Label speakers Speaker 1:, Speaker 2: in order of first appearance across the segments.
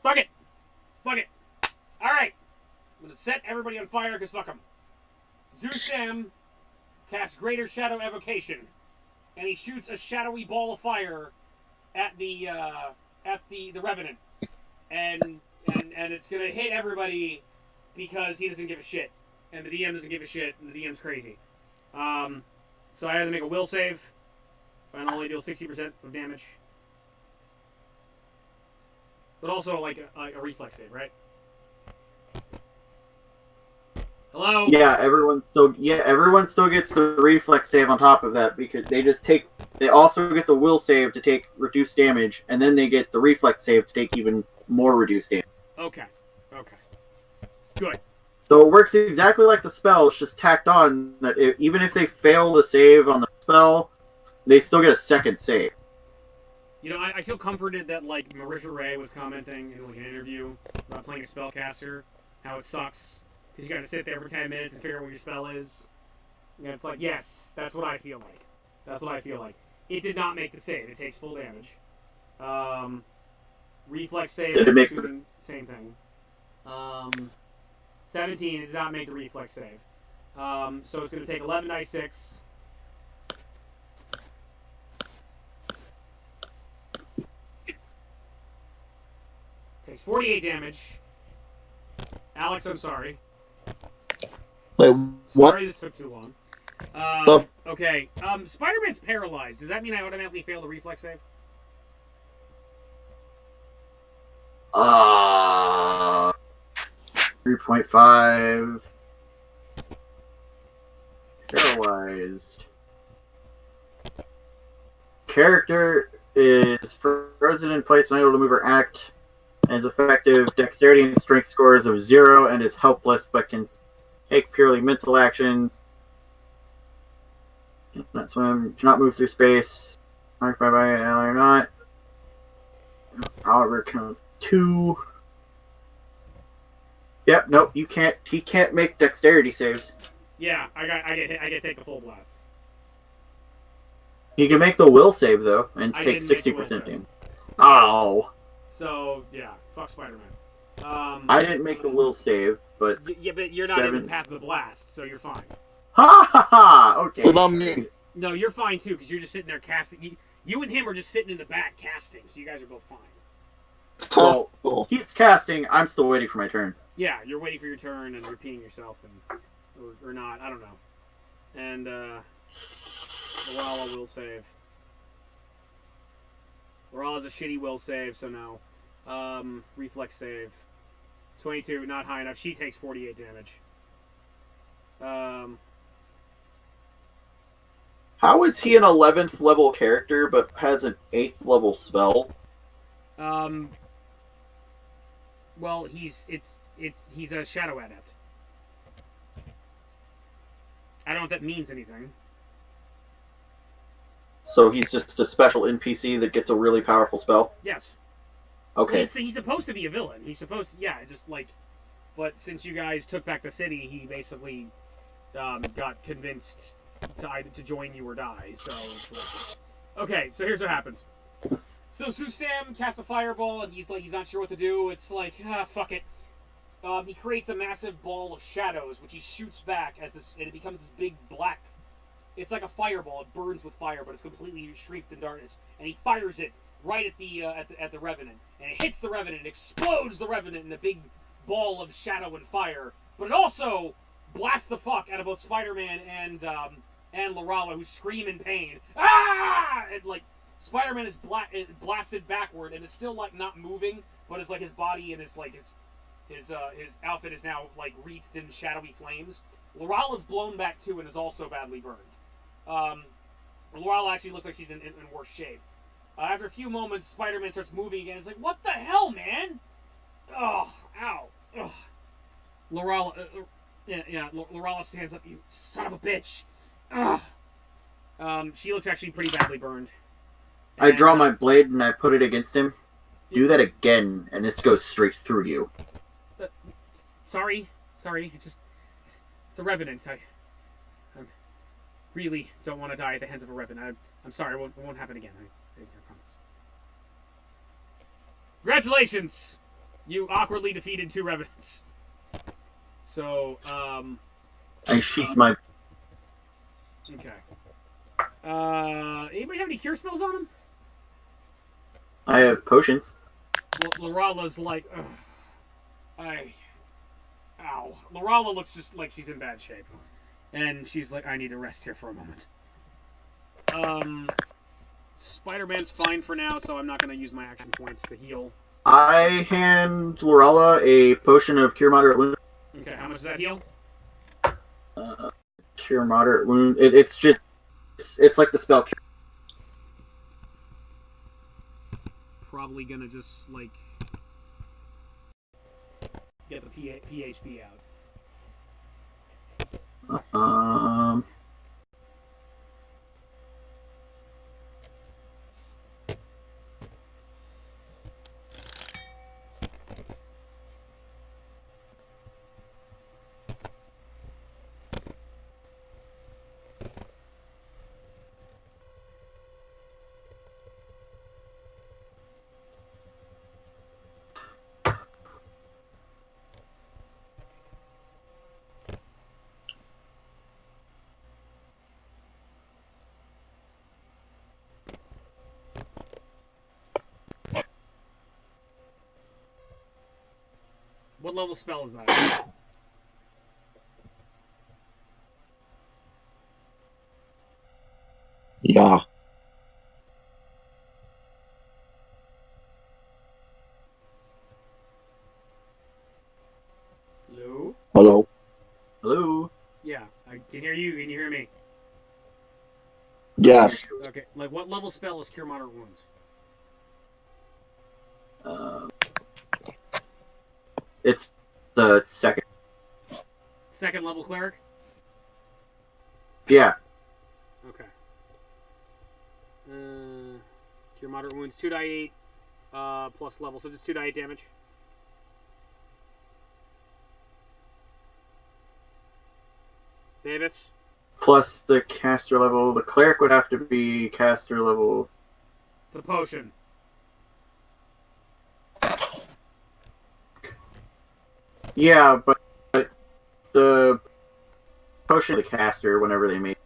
Speaker 1: Fuck it. Fuck it. Alright. I'm gonna set everybody on fire because fuck them. Zusam casts Greater Shadow Evocation. And he shoots a shadowy ball of fire at the Revenant. And it's gonna hit everybody because he doesn't give a shit. And the DM doesn't give a shit, and the DM's crazy. So I had to make a will save. And only deal 60% of damage. But also like a reflex save, right? Hello?
Speaker 2: Yeah, everyone still gets the reflex save on top of that because they also get the will save to take reduced damage, and then they get the reflex save to take even more reduced damage.
Speaker 1: Okay. Good.
Speaker 2: So it works exactly like the spell. It's just tacked on that even if they fail to save on the spell, they still get a second save.
Speaker 1: You know, I feel comforted that, like, Marisha Ray was commenting in, like, an interview about playing a spellcaster, how it sucks, because you gotta sit there for 10 minutes and figure out what your spell is. And it's like, yes, that's what I feel like. That's what I feel like. It did not make the save. It takes full damage. Reflex save,
Speaker 2: Did it make
Speaker 1: same thing. 17, it did not make the reflex save. So it's going to take 11 dice 6. Takes 48 damage. Alex, I'm sorry.
Speaker 3: Wait, what?
Speaker 1: Sorry this took too long. Okay. Spider-Man's paralyzed. Does that mean I automatically fail the reflex save?
Speaker 2: 3.5. Paralyzed. Character is frozen in place, unable to move or act, and is effective dexterity and strength scores of 0 and is helpless but can take purely mental actions. Cannot swim, cannot move through space, marked by ally or not. However, counts 2. Yep, nope, you can't. He can't make dexterity saves.
Speaker 1: Yeah, I get to take the full blast.
Speaker 2: He can make the will save though, and take 60% damage. Oh.
Speaker 1: So yeah, fuck Spider-Man.
Speaker 2: I didn't make the will save, but
Speaker 1: yeah, but you're not in the path of the blast, so you're fine.
Speaker 2: Ha ha ha! Okay.
Speaker 3: What about me?
Speaker 1: No, you're fine too, because you're just sitting there casting. You and him are just sitting in the back casting, so you guys are both fine.
Speaker 2: Well, he's casting. I'm still waiting for my turn.
Speaker 1: Yeah, you're waiting for your turn and repeating yourself, and or not. I don't know. And Lorala will save. Lorala's a shitty will save, so no. Reflex save. 22, not high enough. She takes 48 damage.
Speaker 2: How is he an 11th level character but has an 8th level spell?
Speaker 1: Well, he's a shadow adept. I don't know if that means anything.
Speaker 2: So he's just a special NPC that gets a really powerful spell?
Speaker 1: Yes.
Speaker 2: Okay.
Speaker 1: Well, he's supposed to be a villain. He's supposed to, yeah, just like, but since you guys took back the city, he basically got convinced to either to join you or die. So, it's like, okay, so here's what happens. So Sustam casts a fireball, and he's not sure what to do. It's like, fuck it. He creates a massive ball of shadows, which he shoots back and it becomes this big black. It's like a fireball. It burns with fire, but it's completely shrieked in darkness. And he fires it right at the Revenant, and it hits the Revenant, and explodes the Revenant in a big ball of shadow and fire. But it also blasts the fuck out of both Spider-Man and Lorala, who scream in pain. Ah! And like Spider-Man is blasted backward and is still like not moving, but it's like his body and his outfit is now like wreathed in shadowy flames. Lorala's blown back too and is also badly burned. Lorala actually looks like she's in worse shape. After a few moments, Spider-Man starts moving again. It's like, what the hell, man? Oh, ow. Ugh. Lorala, Lorala stands up. You son of a bitch. Ugh. She looks actually pretty badly burned.
Speaker 2: I draw my blade and I put it against him. Do that again, and this goes straight through you.
Speaker 1: Sorry. It's a Revenant. I really don't want to die at the hands of a Revenant. I'm sorry. It won't happen again. I promise. Congratulations! You awkwardly defeated 2 revenants. So,
Speaker 2: I sheath my.
Speaker 1: okay. Anybody have any cure spells on him?
Speaker 2: I have potions.
Speaker 1: Lorala's like, ugh. Ow. Lorala looks just like she's in bad shape. And she's like, I need to rest here for a moment. Spider-Man's fine for now, so I'm not going to use my action points to heal.
Speaker 2: I hand Lorella a potion of Cure Moderate Wound.
Speaker 1: Okay, how much does that heal?
Speaker 2: Cure Moderate Wound. It's just... It's like the spell Cure.
Speaker 1: Probably going to just, like... get the PHP out. What level spell is that?
Speaker 3: Yeah.
Speaker 1: Hello?
Speaker 3: Hello.
Speaker 2: Hello?
Speaker 1: Yeah, I can hear you. Can you hear me?
Speaker 3: Yes.
Speaker 1: Okay, like what level spell is Cure Moderate Wounds?
Speaker 2: It's the second.
Speaker 1: Second level cleric?
Speaker 2: Yeah.
Speaker 1: Okay. Cure Moderate Wounds, 2d8 plus level, so just 2d8 damage. Davis?
Speaker 2: Plus the caster level. The cleric would have to be caster level.
Speaker 1: It's a potion.
Speaker 2: Yeah, but the potion of the caster whenever they make.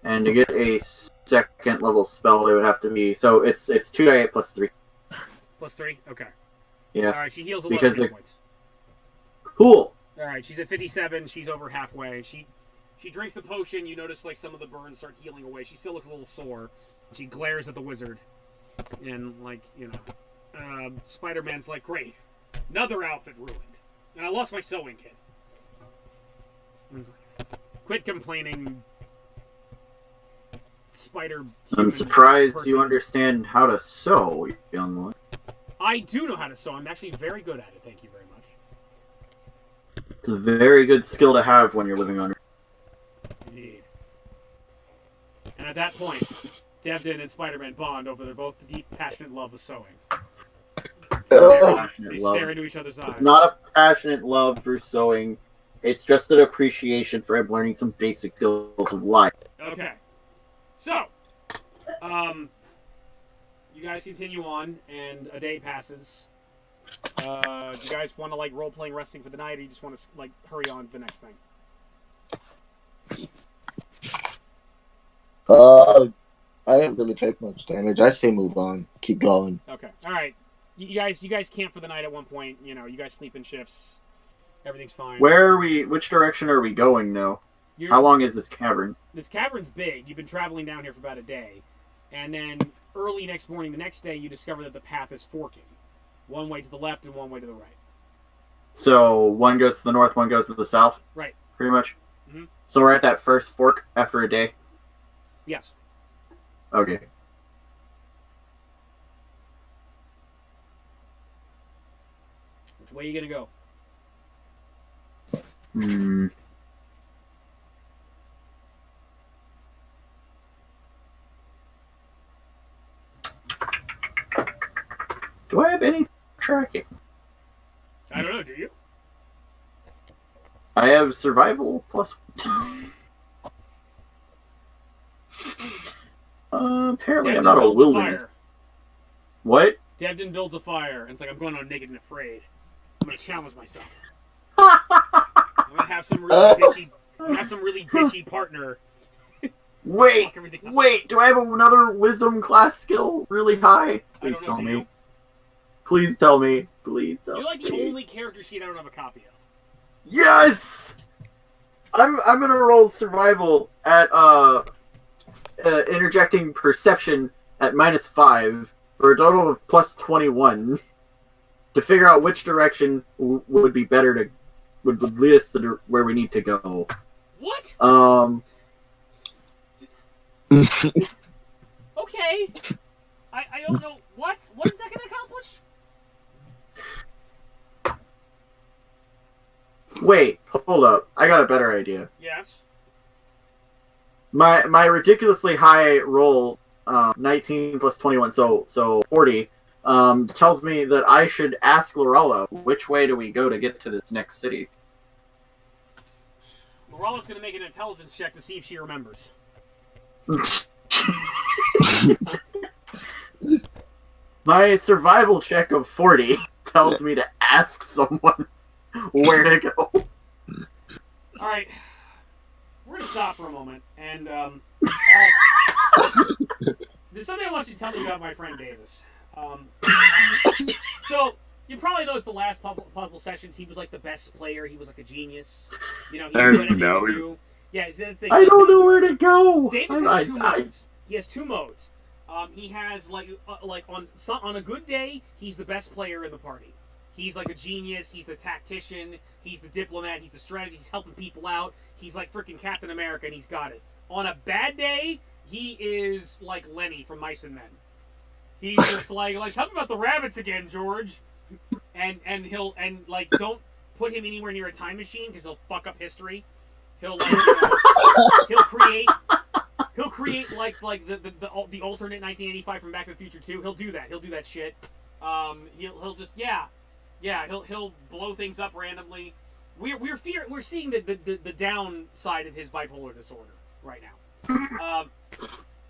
Speaker 2: And to get a second level spell, they would have to be. So it's 2d8 plus 3.
Speaker 1: Plus 3? Okay.
Speaker 2: Yeah.
Speaker 1: Alright, she heals 11
Speaker 2: Because
Speaker 1: hit points.
Speaker 2: Cool.
Speaker 1: Alright, she's at 57. She's over halfway. She drinks the potion. You notice like some of the burns start healing away. She still looks a little sore. She glares at the wizard. And, like, you know. Spider-Man's like, great. Another outfit ruined. And I lost my sewing kit. And he's like, quit complaining, spider.
Speaker 2: I'm surprised you understand how to sew, young one.
Speaker 1: I do know how to sew. I'm actually very good at it. Thank you very much.
Speaker 2: It's a very good skill to have when you're living on.
Speaker 1: Indeed. And at that point, Devdin and Spider-Man bond over their both deep, passionate love of sewing. They stare into each other's eyes.
Speaker 2: It's not a passionate love for sewing. It's just an appreciation for him learning some basic skills of life.
Speaker 1: Okay. So, you guys continue on, and a day passes. Do you guys want to, like, role-playing resting for the night, or you just want to, like, hurry on to the next thing?
Speaker 3: I didn't really take much damage. I say move on. Keep going.
Speaker 1: Okay. All right. You guys camp for the night at one point. You know, you guys sleep in shifts. Everything's fine.
Speaker 2: Where are we? Which direction are we going now? How long is this cavern?
Speaker 1: This cavern's big. You've been traveling down here for about a day. And then early next morning, the next day, you discover that the path is forking. One way to the left and one way to the right.
Speaker 2: So one goes to the north, one goes to the south?
Speaker 1: Right.
Speaker 2: Pretty much?
Speaker 1: Mm-hmm.
Speaker 2: So we're at that first fork after a day?
Speaker 1: Yes.
Speaker 2: Okay.
Speaker 1: Which way are you going to go?
Speaker 2: Do I have any tracking?
Speaker 1: I don't know, do you?
Speaker 2: I have survival plus... apparently I'm not a wilderness. What?
Speaker 1: Devden builds a fire, and it's like, I'm going on Naked and Afraid. I'm gonna challenge myself. I'm gonna have some really bitchy partner.
Speaker 2: Wait, do I have another wisdom class skill really high? Please tell me. Please tell me. Please tell me.
Speaker 1: You're like the only character sheet I don't have a copy of.
Speaker 2: Yes! I'm gonna roll survival at interjecting perception at -5 for a total of +21 to figure out which direction would be better to would lead us to where we need to go.
Speaker 1: What? Okay. I don't know what is that gonna accomplish?
Speaker 2: Wait, hold up. I got a better idea.
Speaker 1: Yes.
Speaker 2: My ridiculously high roll, 19 plus 21, so 40, tells me that I should ask Lorella which way do we go to get to this next city.
Speaker 1: Lorella's gonna make an intelligence check to see if she remembers.
Speaker 2: My survival check of 40 tells me to ask someone where to go.
Speaker 1: Alright. We're gonna stop for a moment, and, there's something I want you to tell me about my friend Davis. So, you probably noticed the last couple sessions, he was like the best player, he was like a genius. You know, he knew anything to do. Yeah, that's the thing.
Speaker 2: I don't know where to go.
Speaker 1: Davis has two modes. He has two modes. He has like on a good day, he's the best player in the party. He's like a genius. He's the tactician. He's the diplomat. He's the strategist. He's helping people out. He's like freaking Captain America, and he's got it. On a bad day, he is like Lenny from Mice and Men. He's just like tell me about the rabbits again, George. And don't put him anywhere near a time machine because he'll fuck up history. He'll he'll create like the alternate 1985 from Back to the Future 2. He'll do that. He'll do that shit. He'll just he'll blow things up randomly. We're seeing the downside of his bipolar disorder right now.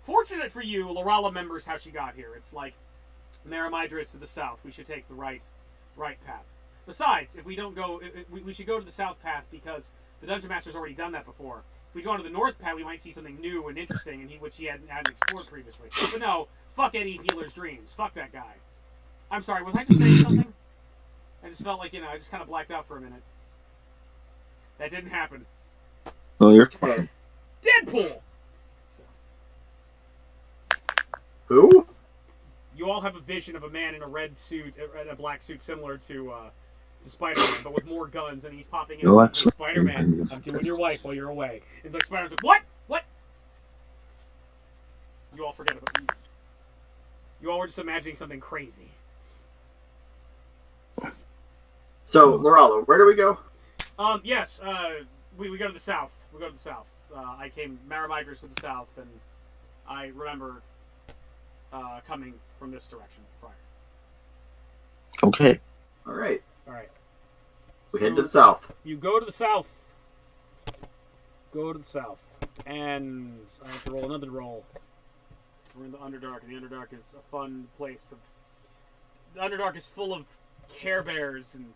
Speaker 1: Fortunate for you, Lorella remembers how she got here. It's like Maramidra is to the south. We should take the right path. Besides, if we don't go, we should go to the south path because the Dungeon Master's already done that before. If we go on to the north path, we might see something new and interesting, which he hadn't explored previously. But no, fuck Eddie Peeler's dreams. Fuck that guy. I'm sorry, was I just saying something? I just felt like, I just kind of blacked out for a minute. That didn't happen.
Speaker 3: Oh, you're fine.
Speaker 1: Deadpool!
Speaker 2: Who?
Speaker 1: You all have a vision of a man in a red suit, a black suit similar to Spider-Man, but with more guns, and he's popping in.
Speaker 3: No,
Speaker 1: Hey, Spider-Man, I'm doing your wife while you're away. And like Spider-Man's like, what? What? You all forget about me. You all were just imagining something crazy.
Speaker 2: So, Lorella, where do we go?
Speaker 1: Yes, we go to the south. We go to the south. I came Maramidras to the south, and I remember coming from this direction prior.
Speaker 3: Okay.
Speaker 2: All right. We
Speaker 1: So
Speaker 2: head to the south.
Speaker 1: You go to the south. Go to the south. And I have to roll another roll. We're in the Underdark, and the Underdark is a fun place. The Underdark is full of Care Bears and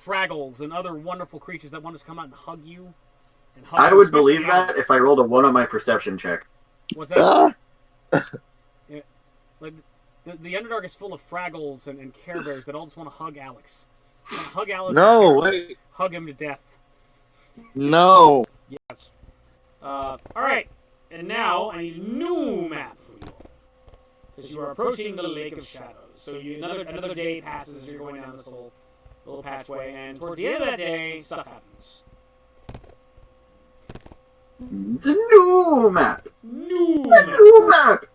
Speaker 1: Fraggles and other wonderful creatures that want to come out and hug you.
Speaker 2: I would believe that if I rolled a 1 on my perception check.
Speaker 1: What's that? Yeah, like the Underdark is full of Fraggles and Care Bears that all just want to hug Alex. Hug Alex.
Speaker 3: No, wait.
Speaker 1: Hug him to death.
Speaker 3: No.
Speaker 1: Yes. All right. And now I need a new map for you. Because you are approaching the Lake of Shadows. So another day passes as you're going down this little patchway, and towards the end of that day, stuff happens.
Speaker 2: It's a new map.
Speaker 1: New
Speaker 2: map.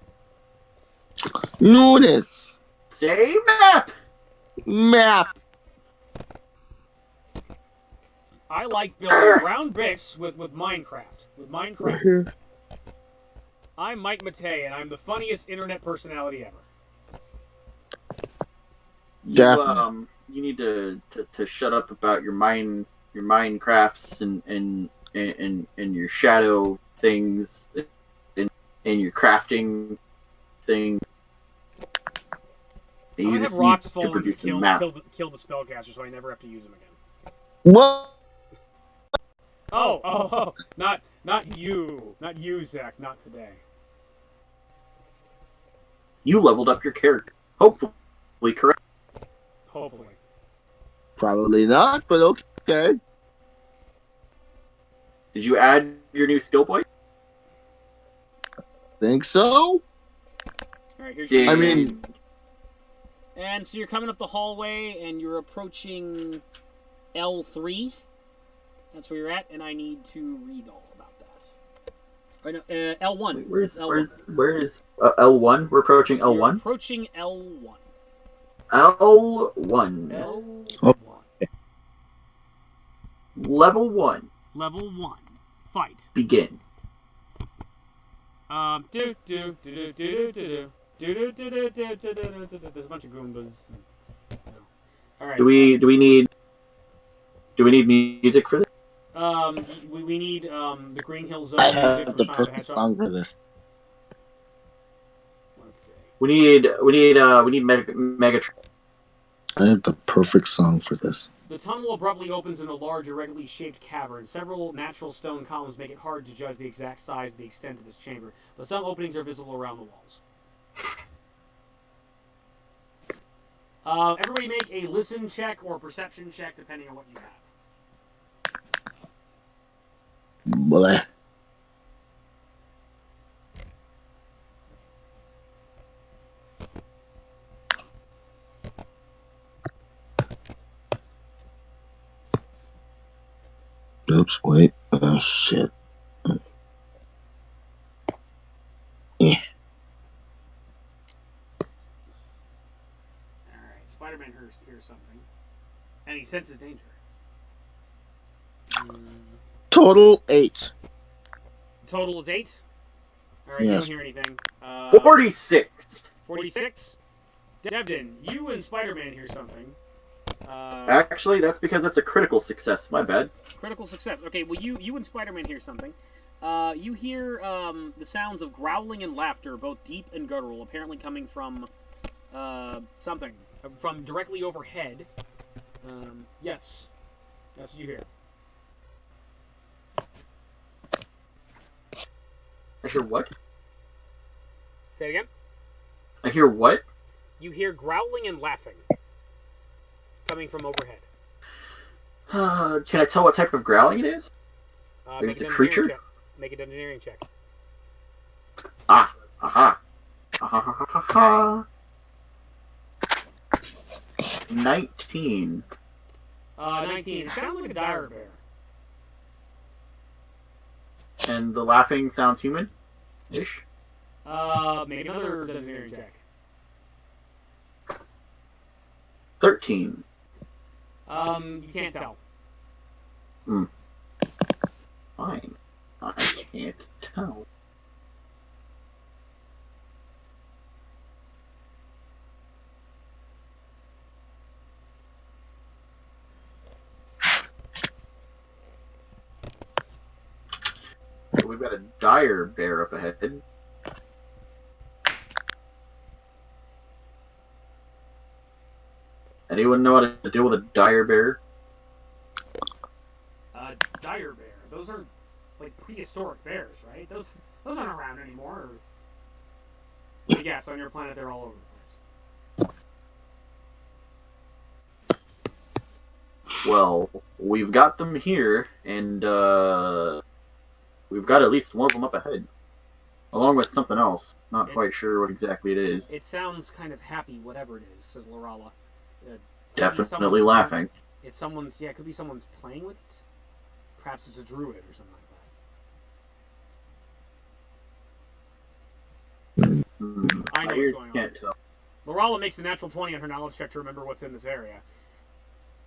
Speaker 3: Newness.
Speaker 2: Say map.
Speaker 3: Map.
Speaker 1: I like building round bricks with Minecraft. I'm Mike Matei, and I'm the funniest internet personality ever.
Speaker 2: You need to shut up about your Minecrafts and your shadow things and your crafting thing. You
Speaker 1: I'm gonna
Speaker 2: just
Speaker 1: have rocks
Speaker 2: need
Speaker 1: fall
Speaker 2: to
Speaker 1: and
Speaker 2: produce
Speaker 1: just
Speaker 2: a
Speaker 1: kill
Speaker 2: map.
Speaker 1: the spellcaster, so I never have to use them again.
Speaker 3: What?
Speaker 1: Oh, not you, Zach, not today.
Speaker 2: You leveled up your character. Hopefully, correct.
Speaker 1: Hopefully.
Speaker 3: Probably not, but okay.
Speaker 2: Did you add your new skill point?
Speaker 3: Think so?
Speaker 1: All right, here's your
Speaker 3: I mean,
Speaker 1: and so you're coming up the hallway, and you're approaching L3. That's where you're at, and I need to read all about that. Or no, L1.
Speaker 2: Wait, where is
Speaker 3: L1?
Speaker 2: We're approaching
Speaker 1: You're
Speaker 2: L1.
Speaker 1: approaching L1.
Speaker 2: L1.
Speaker 1: L1.
Speaker 2: Level 1.
Speaker 1: Level 1. Fight.
Speaker 2: Begin.
Speaker 1: There's a bunch of Goombas. All right.
Speaker 2: Do we need music for this?
Speaker 1: We need the Green Hill Zone
Speaker 3: I
Speaker 1: music
Speaker 3: have
Speaker 1: from
Speaker 3: the
Speaker 1: Sonic the
Speaker 3: perfect
Speaker 1: Hedgehog.
Speaker 3: song for this.
Speaker 1: Let's see.
Speaker 2: We need Megatron.
Speaker 3: I have the perfect song for this.
Speaker 1: The tunnel abruptly opens in a large, irregularly shaped cavern. Several natural stone columns make it hard to judge the exact size and the extent of this chamber, but some openings are visible around the walls. Everybody make a listen check or perception check, depending on what you have.
Speaker 3: Bleh. Oops, wait. Oh, shit.
Speaker 1: Alright, Spider-Man hears something, and he senses danger.
Speaker 3: Total 8.
Speaker 1: Total is 8. Alright,
Speaker 3: Yes.
Speaker 1: You don't hear anything.
Speaker 2: 46.
Speaker 1: 46. Devdin, you and Spider-Man hear something.
Speaker 2: Actually, that's because it's a critical success. My bad.
Speaker 1: Critical success. Okay, well, you and Spider-Man hear something. You hear the sounds of growling and laughter, both deep and guttural, apparently coming from something. From directly overhead. Yes. That's what you hear.
Speaker 2: I hear what?
Speaker 1: Say it again.
Speaker 2: I hear what?
Speaker 1: You hear growling and laughing. Coming from overhead.
Speaker 2: Can I tell what type of growling it is? Maybe it's a creature?
Speaker 1: Check. Make an engineering check.
Speaker 2: Ah, aha. Ha ha ha ha. 19.
Speaker 1: 19. It sounds like a dire bear.
Speaker 2: And the laughing sounds human-ish?
Speaker 1: Make another engineering check.
Speaker 2: 13.
Speaker 1: You can't tell.
Speaker 2: Fine. I can't tell. We've got a dire bear up ahead. Anyone know how to deal with a dire bear?
Speaker 1: Dire bear. Those are like prehistoric bears, right? Those aren't around anymore. But yes, on your planet they're all over the place.
Speaker 2: Well, we've got them here, and we've got at least one of them up ahead, along with something else. Not quite sure what exactly it is.
Speaker 1: It sounds kind of happy, whatever it is, says Lorala.
Speaker 2: Definitely laughing.
Speaker 1: It's someone's. Yeah, it could be someone's playing with it. Perhaps it's a druid or something like that. I know what's going
Speaker 2: Can't tell.
Speaker 1: Lorala makes a natural 20 on her knowledge check to remember what's in this area.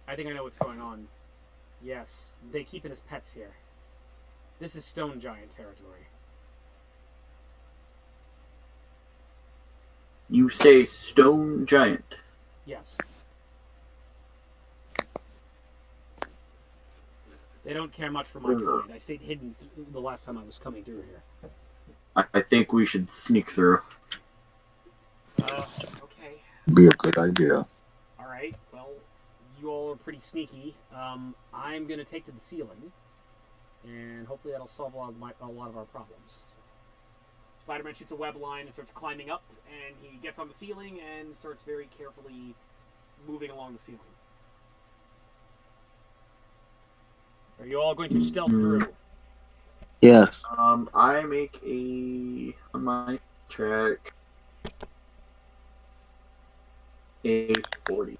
Speaker 1: I think I know what's going on. Yes, they keep it as pets here. This is stone giant territory.
Speaker 2: You say stone giant.
Speaker 1: Yes. They don't care much for my kind. I stayed hidden the last time I was coming through here.
Speaker 2: I think we should sneak through.
Speaker 1: Okay.
Speaker 3: Be a good idea.
Speaker 1: All right. Well, you all are pretty sneaky. I'm gonna take to the ceiling, and hopefully that'll solve a lot of our problems. Spider-Man shoots a web line and starts climbing up, and he gets on the ceiling and starts very carefully moving along the ceiling. Are you all going to stealth through?
Speaker 3: Yes.
Speaker 2: I make on my track a 40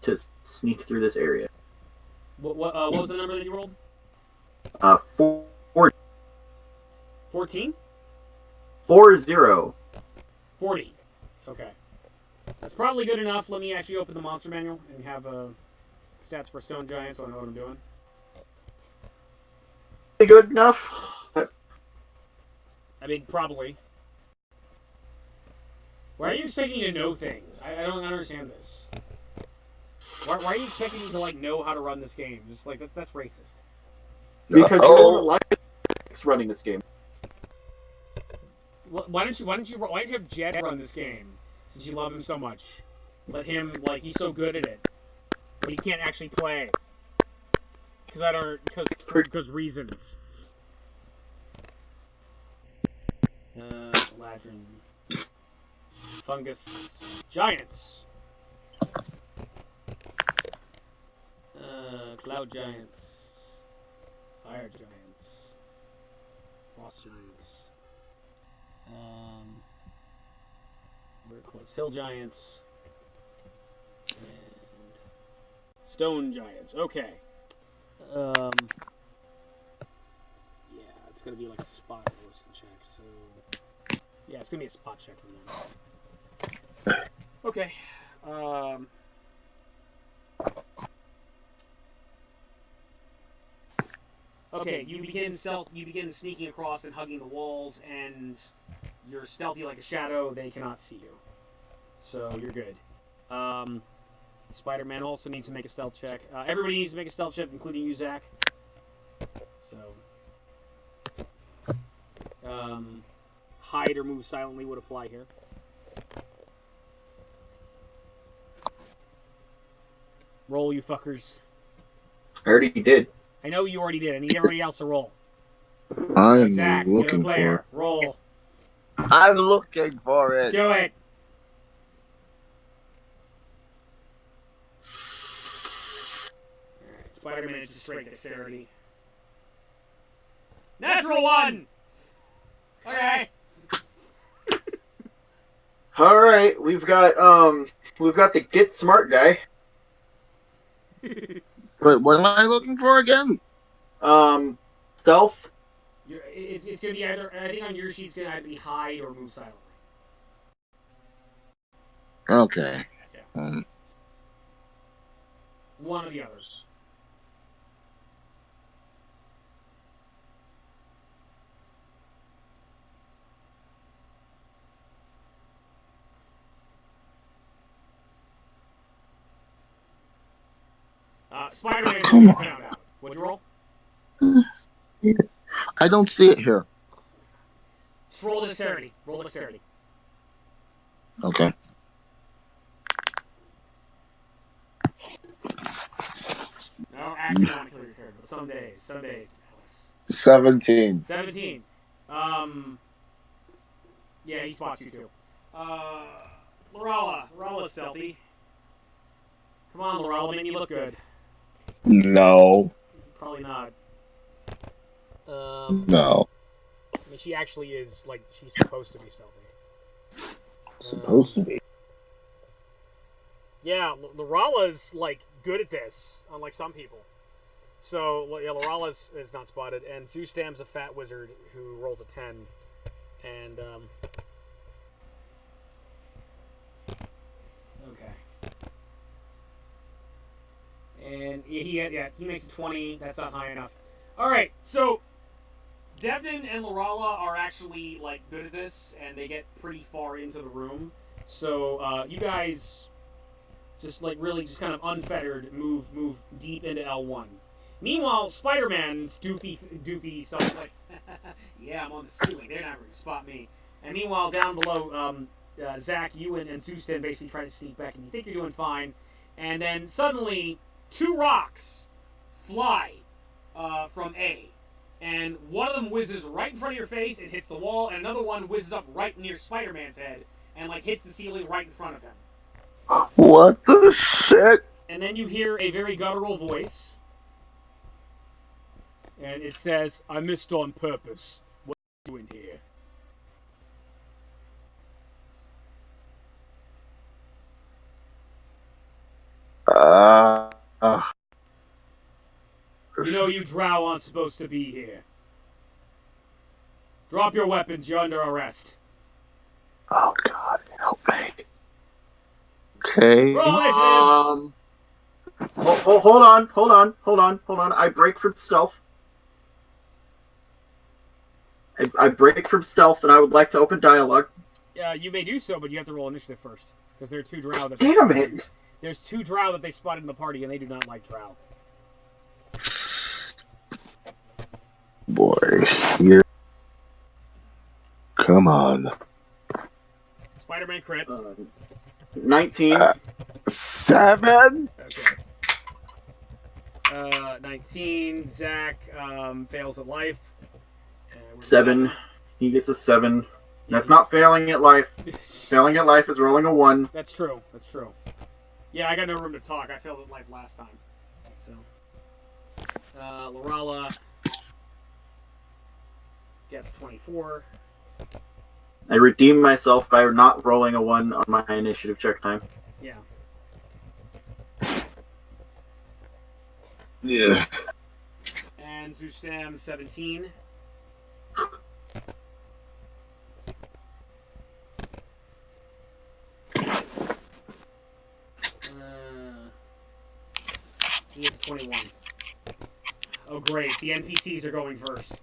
Speaker 2: to sneak through this area.
Speaker 1: What was the number that you rolled?
Speaker 2: 40.
Speaker 1: 14?
Speaker 2: 40.
Speaker 1: 40. Okay. That's probably good enough. Let me actually open the monster manual and have stats for stone giants so I know what I'm doing.
Speaker 2: Good enough?
Speaker 1: I mean, probably. Why are you expecting me to know things? I don't understand this. Why are you expecting me to like know how to run this game? Just like that's racist.
Speaker 2: Because you're the Linux running this game.
Speaker 1: Why don't you have Jed run this game since you love him so much? Let him he's so good at it, but he can't actually play because reasons. Ladrin, fungus, giants, cloud giants, fire giants, frost giants. We're close. Hill giants and stone giants. Okay. Yeah, it's gonna be like a spot listen check. So yeah, it's gonna be a spot check from them. Okay. Okay, you begin sneaking across and hugging the walls, and you're stealthy like a shadow. They cannot see you, so you're good. Spider-Man also needs to make a stealth check. Everybody needs to make a stealth check, including you, Zach. So, hide or move silently would apply here. Roll, you fuckers.
Speaker 2: I already did.
Speaker 1: I know you already did. I need everybody else to roll.
Speaker 3: I'm
Speaker 1: Zach,
Speaker 3: looking
Speaker 1: you're the
Speaker 3: for
Speaker 1: player.
Speaker 3: it.
Speaker 1: Roll.
Speaker 3: I'm looking for it.
Speaker 1: Do it. Alright, Spider-Man is just straight dexterity. Natural 1! Okay.
Speaker 2: All right, we've got the get smart guy.
Speaker 3: Wait, what am I looking for again?
Speaker 2: Stealth.
Speaker 1: It's gonna be either. I think on your sheet it's gonna either be hide or move silently.
Speaker 3: Okay.
Speaker 1: Yeah. One of the others. Spider-Man found out. What'd you roll?
Speaker 3: I don't see it here.
Speaker 1: Just roll dexterity. Roll dexterity.
Speaker 3: Okay.
Speaker 1: No, actually not clear your character, but some days.
Speaker 3: 17.
Speaker 1: 17. Yeah, he spots you too. Lorella stealthy. Come on, Lorella, make me look good.
Speaker 3: No.
Speaker 1: Probably not.
Speaker 3: No.
Speaker 1: I mean, she actually is, she's supposed to be stealthy.
Speaker 3: Supposed to be.
Speaker 1: Yeah, Lorella's, good at this, unlike some people. So, yeah, Lorella is not spotted, and Zustam's a fat wizard who rolls a 10. And, okay. And he makes a 20. That's not high enough. All right, so Devin and Lorella are actually good at this, and they get pretty far into the room. So you guys just really just kind of unfettered move deep into L1, Meanwhile, Spider-Man's doofy self like, yeah, I'm on the ceiling. They're not going to spot me. And meanwhile, down below, Zach, you and Zustin basically try to sneak back, and you think you're doing fine. And then suddenly, 2 rocks fly from A. And one of them whizzes right in front of your face and hits the wall, and another one whizzes up right near Spider-Man's head and like hits the ceiling right in front of him.
Speaker 3: What the shit?
Speaker 1: And then you hear a very guttural voice. And it says, I missed on purpose. What are you doing here? You know you drow aren't supposed to be here. Drop your weapons, you're under arrest.
Speaker 3: Oh God, help me. Okay.
Speaker 1: Roll initiative!
Speaker 2: Hold on. I break from stealth. I break from stealth, and I would like to open dialogue.
Speaker 1: You may do so, but you have to roll initiative first. Because there are 2 drow that
Speaker 2: Damn it!
Speaker 1: There's 2 drow that they spotted in the party, and they do not like drow.
Speaker 3: Boy, here. Come on.
Speaker 1: Spider-Man crit.
Speaker 2: 19.
Speaker 3: 7.
Speaker 1: Okay. 19. Zach fails at life.
Speaker 2: 7. He gets a 7. That's not failing at life. Failing at life is rolling a 1.
Speaker 1: That's true. That's true. Yeah, I got no room to talk. I failed at life last time. So, Lorala gets 24.
Speaker 2: I redeem myself by not rolling a 1 on my initiative check time.
Speaker 1: Yeah.
Speaker 3: Yeah.
Speaker 1: And Zustam 17. He gets 21. Oh great, the NPCs are going first.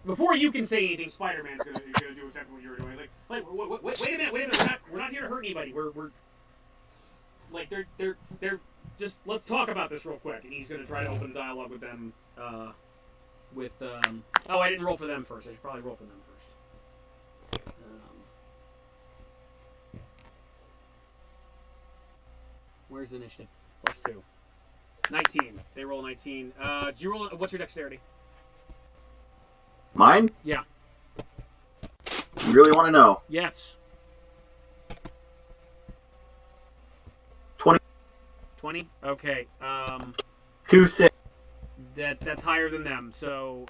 Speaker 1: Before you can say anything, Spider-Man's gonna do exactly what you were doing. He's like, wait a minute, we're not here to hurt anybody. We're like they're just let's talk about this real quick. And he's gonna try to open a dialogue with them. Oh, I didn't roll for them first. I should probably roll for them first. Where's the initiative? +2. 19. They roll 19. Do you roll? What's your dexterity?
Speaker 2: Mine?
Speaker 1: Yeah.
Speaker 2: You really want to know?
Speaker 1: Yes.
Speaker 2: 20.
Speaker 1: 20? Okay.
Speaker 2: 2 6.
Speaker 1: That's higher than them. So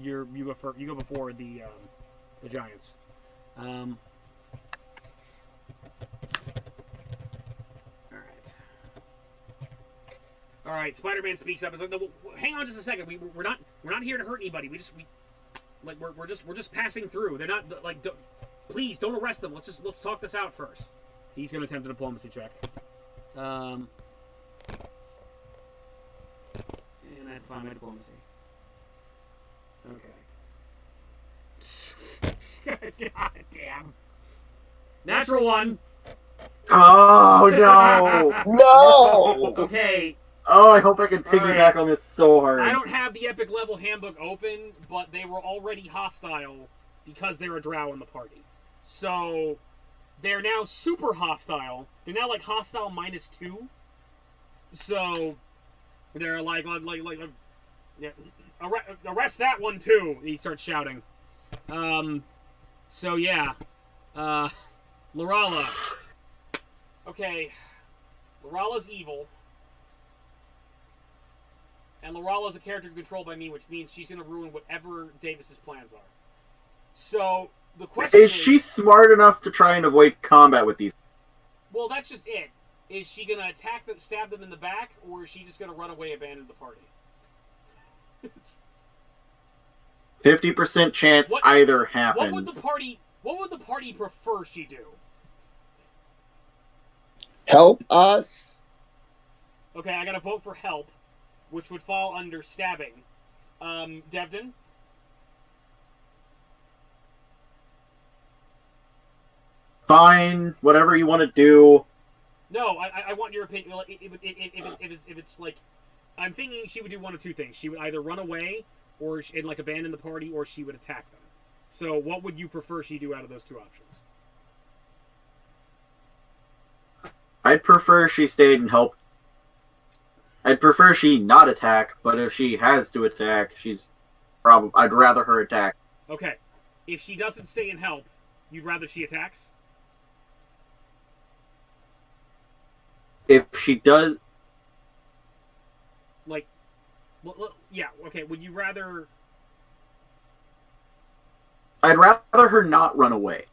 Speaker 1: you go before the giants. All right. Spider-Man speaks up. It's like, no, hang on just a second. We're not here to hurt anybody. We're just passing through. They're not like. Please don't arrest them. Let's talk this out first. He's gonna attempt a diplomacy check. And I have to find my diplomacy. Okay. God damn. Natural 1.
Speaker 2: Oh no!
Speaker 3: No.
Speaker 1: Okay.
Speaker 2: Oh, I hope I can piggyback on this so hard.
Speaker 1: I don't have the epic level handbook open, but they were already hostile because they're a drow in the party. So they're now super hostile. They're now like hostile -2. So they're like yeah, arrest that one too. He starts shouting. So yeah, Lorala. Okay, Lorala's evil. And Lorala's a character controlled by me, which means she's going to ruin whatever Davis's plans are. So, the question
Speaker 2: is she smart enough to try and avoid combat with these?
Speaker 1: Well, that's just it. Is she going to attack them, stab them in the back, or is she just going to run away, abandon the party?
Speaker 2: 50% chance either happens.
Speaker 1: What would the party prefer she do?
Speaker 3: Help us.
Speaker 1: Okay, I got to vote for help, which would fall under stabbing. Devdin?
Speaker 2: Fine, whatever you want to do.
Speaker 1: No, I want your opinion. If it's like, I'm thinking she would do one of two things. She would either run away, or and like abandon the party, or she would attack them. So, what would you prefer she do out of those two options?
Speaker 2: I'd prefer she stayed and helped. I'd prefer she not attack, but if she has to attack, I'd rather her attack.
Speaker 1: Okay, if she doesn't stay and help, you'd rather she attacks?
Speaker 2: If she does...
Speaker 1: Like, well, yeah, okay, would you rather...
Speaker 2: I'd rather her not run away.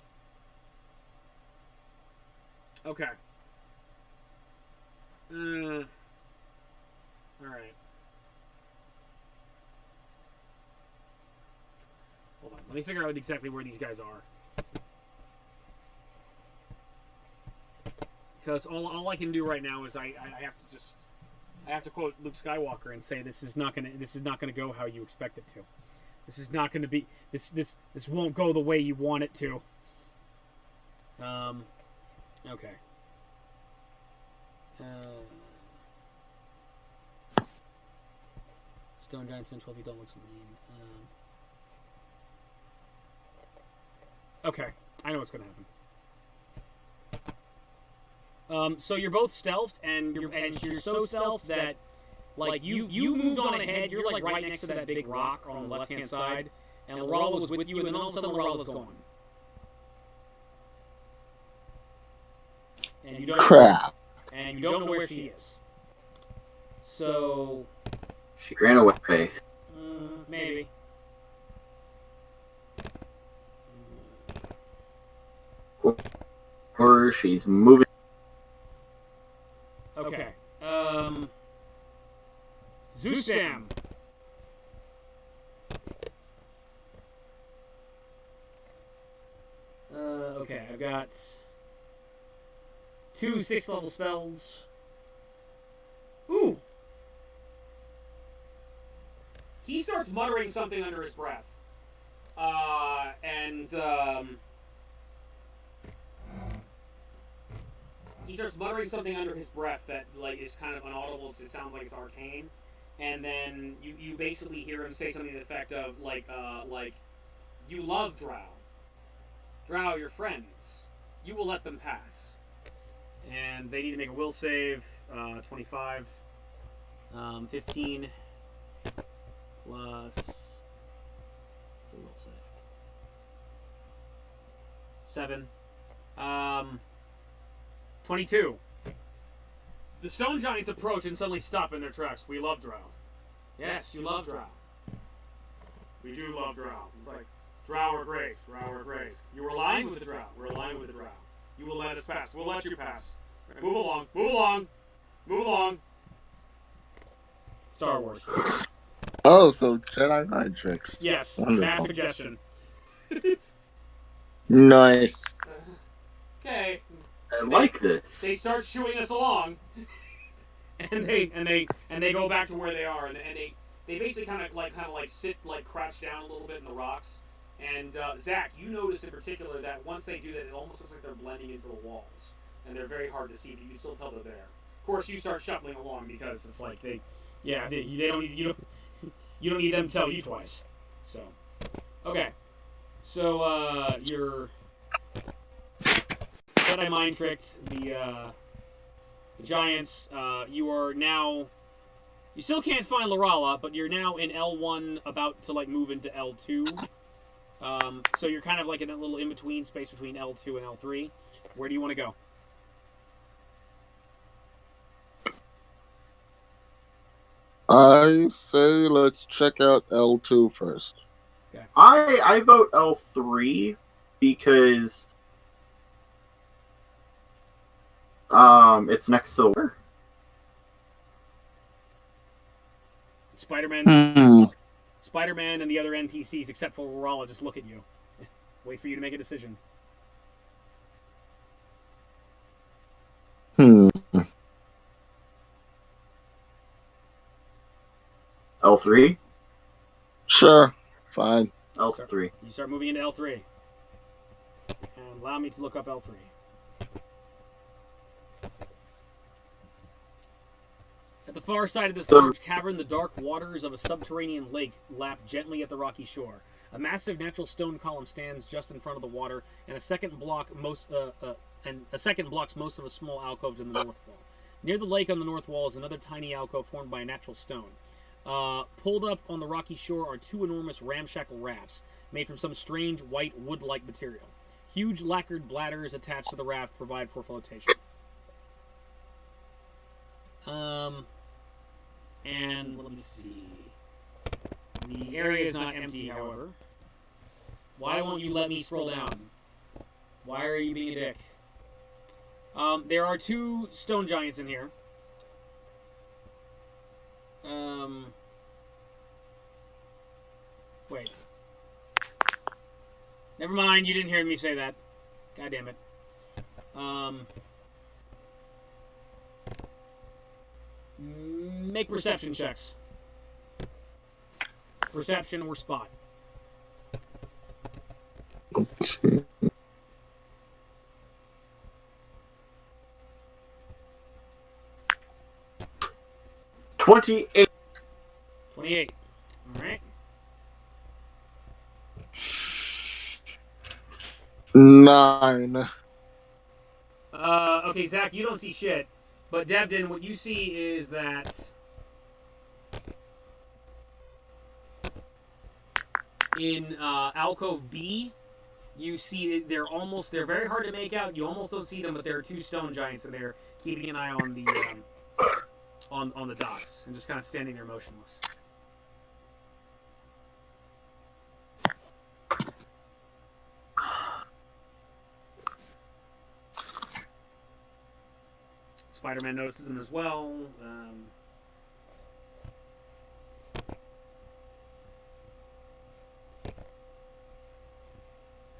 Speaker 1: Okay. Alright. Hold on, let me figure out exactly where these guys are. Because all I can do right now is I have to quote Luke Skywalker and say this is not gonna go how you expect it to. This is not gonna be this won't go the way you want it to. Okay. Stone Giants and 12 feet don't look so lean. Okay, I know what's gonna happen. So you're both stealthed, and you're so stealthed that, like, you moved on ahead. You're like right next to that big rock on the left hand side, and Laurala was with you, and then all of a sudden Laurala's gone. And you don't
Speaker 3: Crap.
Speaker 1: And you don't know where she is. So
Speaker 2: She ran away.
Speaker 1: maybe.
Speaker 2: Or she's moving.
Speaker 1: Okay. Zustam. Okay, I've got 2 6-level spells. Ooh! He starts muttering something under his breath. He starts muttering something under his breath that, like, is kind of inaudible. It sounds like it's arcane. And then you basically hear him say something to the effect of, like, you love drow. Drow, your friends. You will let them pass. And they need to make a will save. 25. 15. Plus... So will save. 7. 22. The stone giants approach and suddenly stop in their tracks. We love drow. Yes, you love drow. We do love drow. It's like, drow are great. Drow are great. You were lying with the drow. We're lying with the drow. You will let us pass. We'll let you pass. Move along. Move along. Move along. Star Wars.
Speaker 3: Oh, so Jedi mind tricks.
Speaker 1: Yes.
Speaker 3: Wonderful.
Speaker 1: Mass suggestion.
Speaker 3: Nice.
Speaker 1: Okay.
Speaker 2: I like this.
Speaker 1: They start shooing us along, and they go back to where they are, and they basically kind of like sit like crouched down a little bit in the rocks. And Zach, you notice in particular that once they do that, it almost looks like they're blending into the walls, and they're very hard to see, but you can still tell they're there. Of course, you start shuffling along because it's like they don't you don't need them to tell you twice. So, okay, so you're Jedi mind tricked the giants. You are now. You still can't find Laurala, but you're now in L1, about to like move into L2. So you're kind of like in a little in-between space between L2 and L3. Where do you want to go?
Speaker 3: I say let's check out L2 first.
Speaker 1: Okay.
Speaker 2: I vote L3 because it's next to the water.
Speaker 1: Spider-Man and the other NPCs, except for Laurala, just look at you. Wait for you to make a decision.
Speaker 2: L3?
Speaker 3: Sure. Fine.
Speaker 2: L3.
Speaker 1: You start moving into L3. And allow me to look up L3. At the far side of this large cavern, the dark waters of a subterranean lake lap gently at the rocky shore. A massive natural stone column stands just in front of the water, and a second blocks most of a small alcove in the north wall. Near the lake on the north wall is another tiny alcove formed by a natural stone. Pulled up on the rocky shore are two enormous ramshackle rafts made from some strange white wood-like material. Huge lacquered bladders attached to the raft provide for flotation. And let me see. The area is not empty, however. Why won't you let me scroll down? Why are you being a dick? There are two stone giants in here. Wait. Never mind, you didn't hear me say that. God damn it. Make perception checks. Perception or spot.
Speaker 3: Okay.
Speaker 2: 28.
Speaker 1: 28. All right.
Speaker 3: 9.
Speaker 1: Okay, Zach, you don't see shit. But Devdin, what you see is that in Alcove B, you see they're very hard to make out. You almost don't see them, but there are two stone giants in there keeping an eye on the on the docks and just kind of standing there motionless. Spider-Man notices them as well.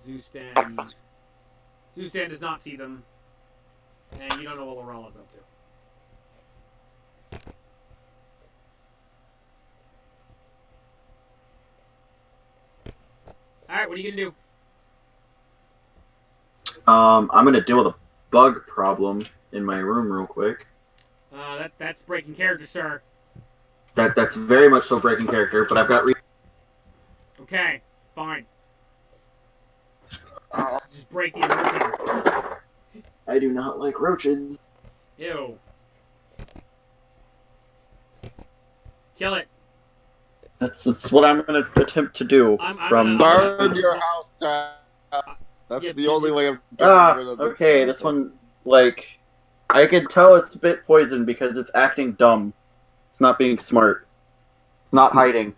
Speaker 1: Zustan does not see them, and you don't know what Lorala's up to. Alright, what are you gonna do?
Speaker 2: I'm gonna deal with a bug problem in my room real quick.
Speaker 1: That's breaking character, sir.
Speaker 2: That's very much so breaking character, but I've got
Speaker 1: Okay, fine. Just break the immersion.
Speaker 2: I do not like roaches.
Speaker 1: Ew. Kill it.
Speaker 2: That's what I'm gonna attempt to do.
Speaker 3: Burn your house down. That's
Speaker 1: Yeah,
Speaker 3: the only way of getting rid of it.
Speaker 2: Okay, this one, like, I can tell it's a bit poisoned because it's acting dumb. It's not being smart. It's not hiding.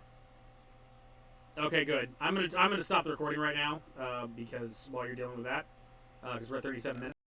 Speaker 1: Okay, good. I'm gonna stop the recording right now because while you're dealing with that, because we're at 37 minutes.